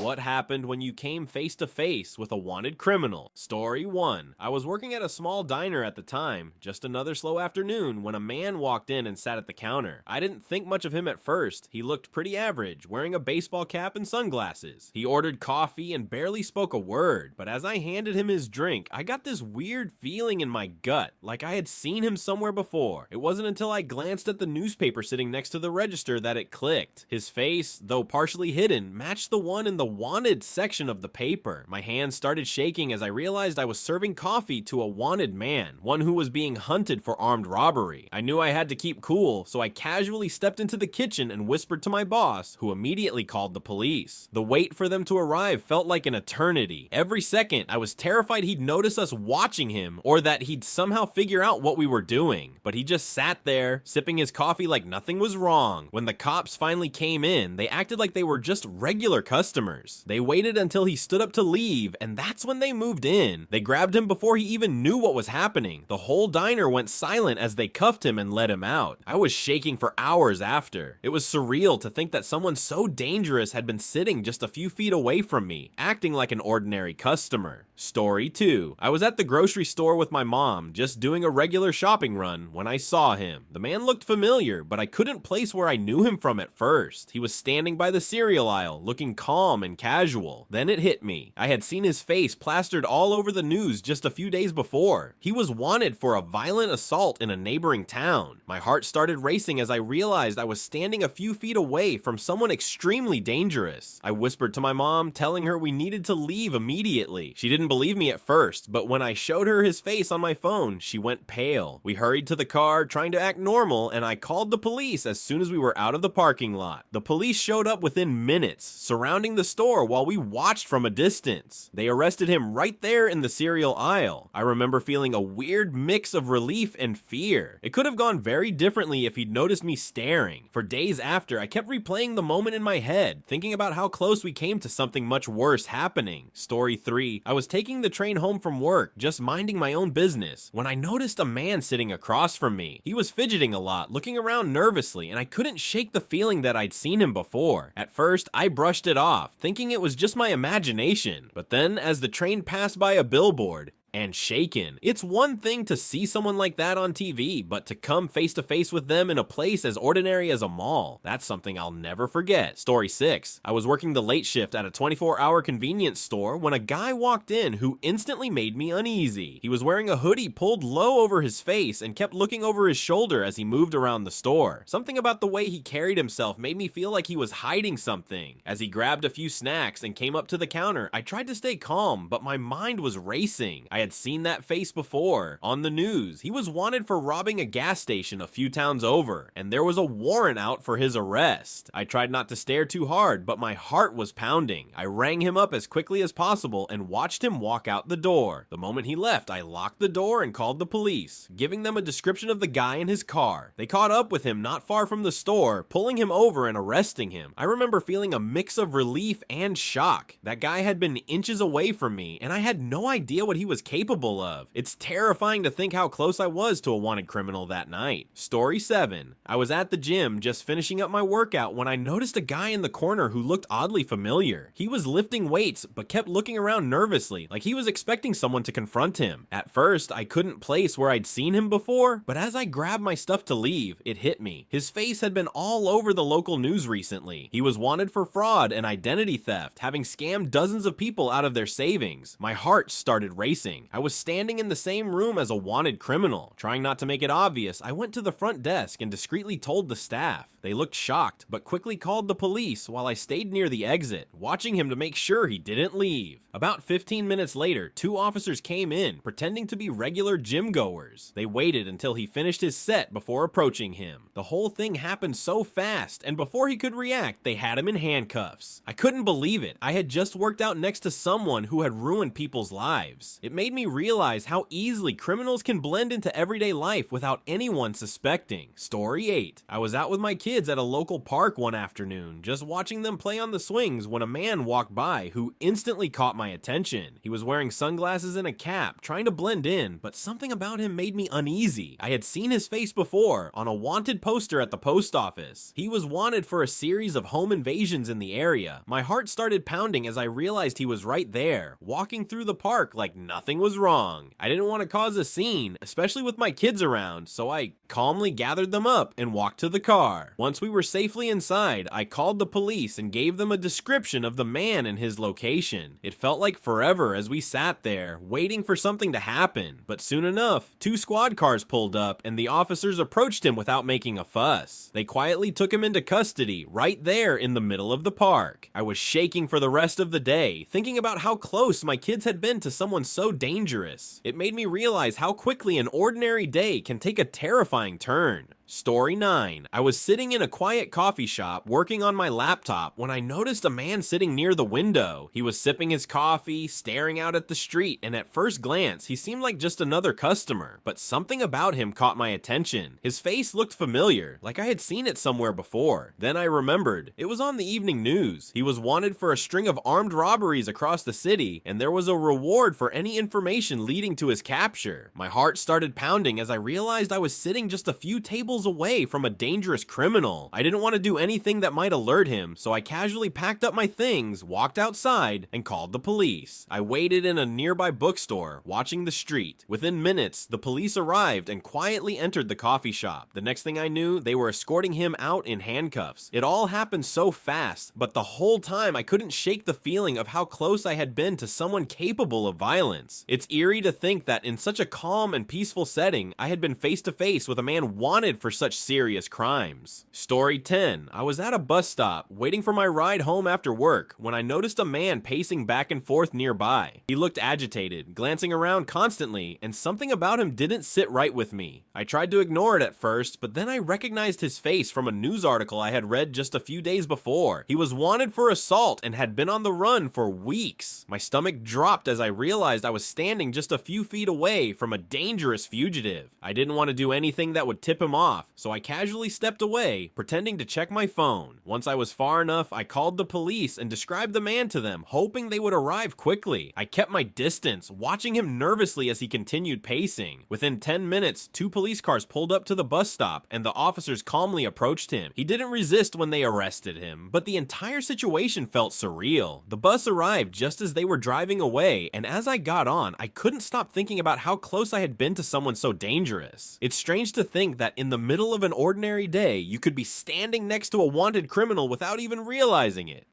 What happened when you came face to face with a wanted criminal? Story 1. I was working at a small diner at the time, just another slow afternoon, when a man walked in and sat at the counter. I didn't think much of him at first. He looked pretty average, wearing a baseball cap and sunglasses. He ordered coffee and barely spoke a word, but as I handed him his drink, I got this weird feeling in my gut, like I had seen him somewhere before. It wasn't until I glanced at the newspaper sitting next to the register that it clicked. His face, though partially hidden, matched the one in the wanted section of the paper. My hands started shaking as I realized I was serving coffee to a wanted man, one who was being hunted for armed robbery. I knew I had to keep cool, so I casually stepped into the kitchen and whispered to my boss, who immediately called the police. The wait for them to arrive felt like an eternity. Every second, I was terrified he'd notice us watching him, or that he'd somehow figure out what we were doing. But he just sat there, sipping his coffee like nothing was wrong. When the cops finally came in, they acted like they were just regular customers. They waited until he stood up to leave, and that's when they moved in. They grabbed him before he even knew what was happening. The whole diner went silent as they cuffed him and let him out. I was shaking for hours after. It was surreal to think that someone so dangerous had been sitting just a few feet away from me, acting like an ordinary customer. Story 2. I was at the grocery store with my mom, just doing a regular shopping run, when I saw him. The man looked familiar, but I couldn't place where I knew him from at first. He was standing by the cereal aisle, looking calm and casual. Then it hit me. I had seen his face plastered all over the news just a few days before. He was wanted for a violent assault in a neighboring town. My heart started racing as I realized I was standing a few feet away from someone extremely dangerous. I whispered to my mom, telling her we needed to leave immediately. She didn't believe me at first, but when I showed her his face on my phone, she went pale. We hurried to the car, trying to act normal, and I called the police as soon as we were out of the parking lot. The police showed up within minutes, surrounding the store while we watched from a distance. They arrested him right there in the cereal aisle. I remember feeling a weird mix of relief and fear. It could have gone very differently if he'd noticed me staring. For days after, I kept replaying the moment in my head, thinking about how close we came to something much worse happening. Story 3. I was taking the train home from work, just minding my own business, when I noticed a man sitting across from me. He was fidgeting a lot, looking around nervously, and I couldn't shake the feeling that I'd seen him before. At first, I brushed it off, thinking it was just my imagination. But then, as the train passed by a billboard, and shaken. It's one thing to see someone like that on TV, but to come face to face with them in a place as ordinary as a mall, that's something I'll never forget. Story 6. I was working the late shift at a 24-hour convenience store when a guy walked in who instantly made me uneasy. He was wearing a hoodie pulled low over his face and kept looking over his shoulder as he moved around the store. Something about the way he carried himself made me feel like he was hiding something. As he grabbed a few snacks and came up to the counter, I tried to stay calm, but my mind was racing. I had seen that face before on the news. He was wanted for robbing a gas station a few towns over, and there was a warrant out for his arrest. I tried not to stare too hard, but my heart was pounding. I rang him up as quickly as possible and watched him walk out the door. The moment he left, I locked the door and called the police, giving them a description of the guy in his car. They caught up with him not far from the store, pulling him over and arresting him. I remember feeling a mix of relief and shock. That guy had been inches away from me, and I had no idea what he was capable of. It's terrifying to think how close I was to a wanted criminal that night. Story 7. I was at the gym just finishing up my workout when I noticed a guy in the corner who looked oddly familiar. He was lifting weights but kept looking around nervously, like he was expecting someone to confront him. At first, I couldn't place where I'd seen him before, but as I grabbed my stuff to leave, it hit me. His face had been all over the local news recently. He was wanted for fraud and identity theft, having scammed dozens of people out of their savings. My heart started racing. I was standing in the same room as a wanted criminal. Trying not to make it obvious, I went to the front desk and discreetly told the staff. They looked shocked, but quickly called the police while I stayed near the exit, watching him to make sure he didn't leave. About 15 minutes later, 2 officers came in, pretending to be regular gym goers. They waited until he finished his set before approaching him. The whole thing happened so fast, and before he could react, they had him in handcuffs. I couldn't believe it. I had just worked out next to someone who had ruined people's lives. It made me realize how easily criminals can blend into everyday life without anyone suspecting. Story 8. I was out with my kids kids at a local park one afternoon, just watching them play on the swings when a man walked by who instantly caught my attention. He was wearing sunglasses and a cap, trying to blend in, but something about him made me uneasy. I had seen his face before on a wanted poster at the post office. He was wanted for a series of home invasions in the area. My heart started pounding as I realized he was right there, walking through the park like nothing was wrong. I didn't want to cause a scene, especially with my kids around, so I calmly gathered them up and walked to the car. Once we were safely inside, I called the police and gave them a description of the man and his location. It felt like forever as we sat there, waiting for something to happen, but soon enough, 2 squad cars pulled up and the officers approached him without making a fuss. They quietly took him into custody, right there in the middle of the park. I was shaking for the rest of the day, thinking about how close my kids had been to someone so dangerous. It made me realize how quickly an ordinary day can take a terrifying turn. Story 9. I was sitting in a quiet coffee shop working on my laptop when I noticed a man sitting near the window. He was sipping his coffee, staring out at the street, and at first glance, he seemed like just another customer. But something about him caught my attention. His face looked familiar, like I had seen it somewhere before. Then I remembered. It was on the evening news. He was wanted for a string of armed robberies across the city, and there was a reward for any information leading to his capture. My heart started pounding as I realized I was sitting just a few tables away from a dangerous criminal. I didn't want to do anything that might alert him, so I casually packed up my things, walked outside, and called the police. I waited in a nearby bookstore, watching the street. Within minutes, the police arrived and quietly entered the coffee shop. The next thing I knew, they were escorting him out in handcuffs. It all happened so fast, but the whole time I couldn't shake the feeling of how close I had been to someone capable of violence. It's eerie to think that in such a calm and peaceful setting, I had been face to face with a man wanted for such serious crimes. Story 10. I was at a bus stop, waiting for my ride home after work, when I noticed a man pacing back and forth nearby. He looked agitated, glancing around constantly, and something about him didn't sit right with me. I tried to ignore it at first, but then I recognized his face from a news article I had read just a few days before. He was wanted for assault and had been on the run for weeks. My stomach dropped as I realized I was standing just a few feet away from a dangerous fugitive. I didn't want to do anything that would tip him off, so I casually stepped away, pretending to check my phone. Once I was far enough, I called the police and described the man to them, hoping they would arrive quickly. I kept my distance, watching him nervously as he continued pacing. Within 10 minutes, 2 police cars pulled up to the bus stop, and the officers calmly approached him. He didn't resist when they arrested him, but the entire situation felt surreal. The bus arrived just as they were driving away, and as I got on, I couldn't stop thinking about how close I had been to someone so dangerous. It's strange to think that in the middle of an ordinary day, you could be standing next to a wanted criminal without even realizing it.